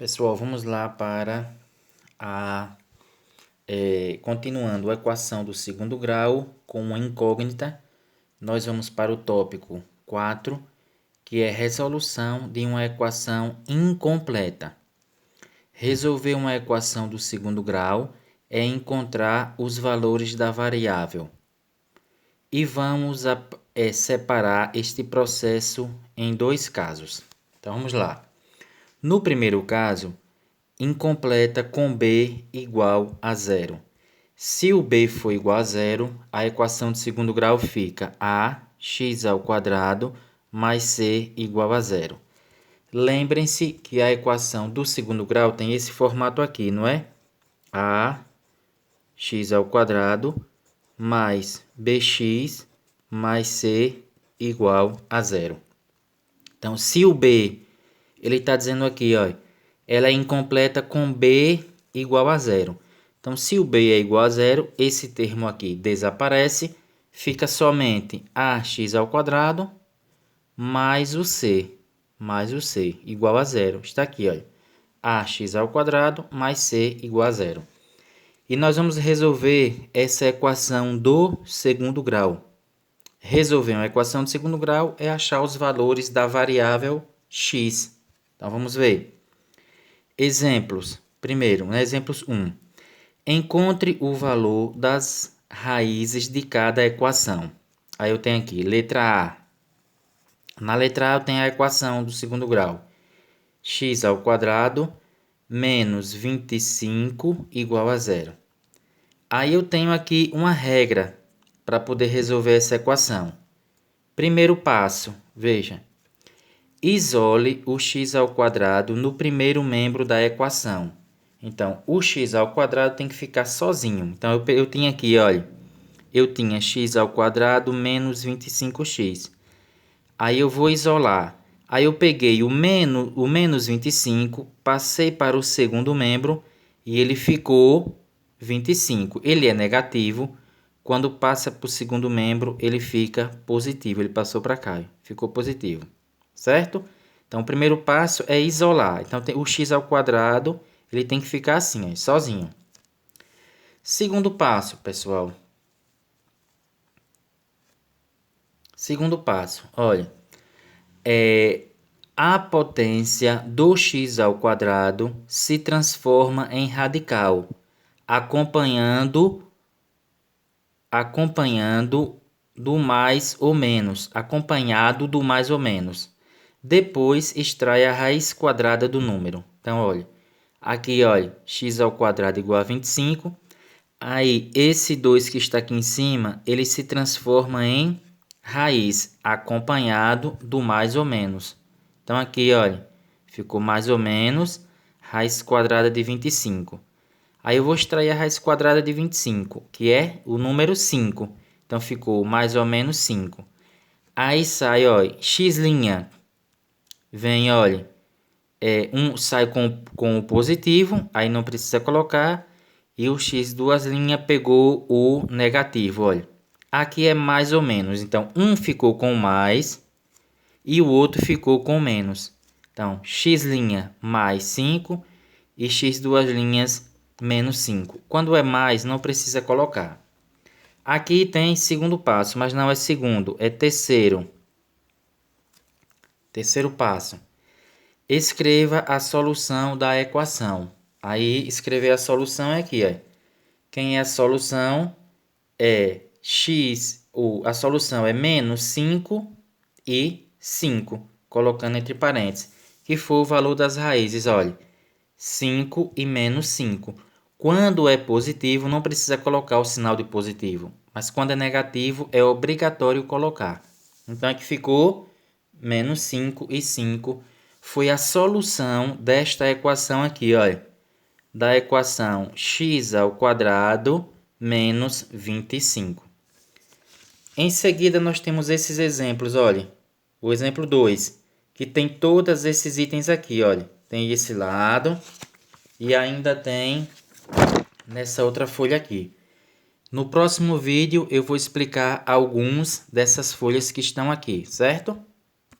Pessoal, vamos lá para continuando a equação do segundo grau com uma incógnita. Nós vamos para o tópico 4, que é resolução de uma equação incompleta. Resolver uma equação do segundo grau é encontrar os valores da variável. E vamos separar este processo em dois casos. Então, vamos lá. No primeiro caso, incompleta com b igual a zero. Se o b for igual a zero, a equação de segundo grau fica ax² mais c igual a zero. Lembrem-se que a equação do segundo grau tem esse formato aqui, não é? Ax² mais bx mais c igual a zero. Então, se o b, ele está dizendo aqui, ó, ela é incompleta com b igual a zero. Então, se o b é igual a zero, esse termo aqui desaparece, fica somente ax² mais o c igual a zero. Está aqui, ó, ax² mais c igual a zero. E nós vamos resolver essa equação do segundo grau. Resolver uma equação de segundo grau é achar os valores da variável x. Então, vamos ver. Exemplos. Primeiro, exemplos 1. Encontre o valor das raízes de cada equação. Aí eu tenho aqui, letra A. Na letra A eu tenho a equação do segundo grau. x² menos 25 igual a zero. Aí eu tenho aqui uma regra para poder resolver essa equação. Primeiro passo, veja. Isole o x² no primeiro membro da equação. Então, o x² tem que ficar sozinho. Então, eu tinha aqui, olha, eu tinha x² menos 25x. Aí eu vou isolar. Aí eu peguei o menos 25, passei para o segundo membro e ele ficou 25. Ele é negativo. Quando passa para o segundo membro, ele fica positivo. Ele passou para cá, ficou positivo. Certo? Então, o primeiro passo é isolar. Então, o x² ele tem que ficar assim, ó, sozinho. Segundo passo, pessoal. Segundo passo, olha. A potência do x² se transforma em radical, acompanhando do mais ou menos, acompanhado do mais ou menos. Depois, extrai a raiz quadrada do número. Então, olha, aqui, olha, x² igual a 25. Aí, esse 2 que está aqui em cima, ele se transforma em raiz, acompanhado do mais ou menos. Então, aqui, olha, ficou mais ou menos raiz quadrada de 25. Aí eu vou extrair a raiz quadrada de 25, que é o número 5. Então, ficou mais ou menos 5. Aí sai, olha, x'. Vem, olha, sai com o positivo, aí não precisa colocar. E o x duas linhas pegou o negativo, olha. Aqui é mais ou menos. Então, um ficou com mais e o outro ficou com menos. Então, x' mais 5 e x duas linhas menos 5. Quando é mais, não precisa colocar. Aqui tem segundo passo, mas não é segundo, é terceiro. Terceiro passo. Escreva a solução da equação. Aí, escrever a solução é aqui, ó. Quem é a solução é x, a solução é menos 5 e 5, colocando entre parênteses, que foi o valor das raízes, olha, 5 e menos 5. Quando é positivo, não precisa colocar o sinal de positivo, mas quando é negativo, é obrigatório colocar. Então, aqui ficou menos 5 e 5. Foi a solução desta equação aqui, olha, da equação x² menos 25. Em seguida, nós temos esses exemplos, olha. O exemplo 2, que tem todos esses itens aqui, olha. Tem esse lado e ainda tem nessa outra folha aqui. No próximo vídeo, eu vou explicar alguns dessas folhas que estão aqui, certo?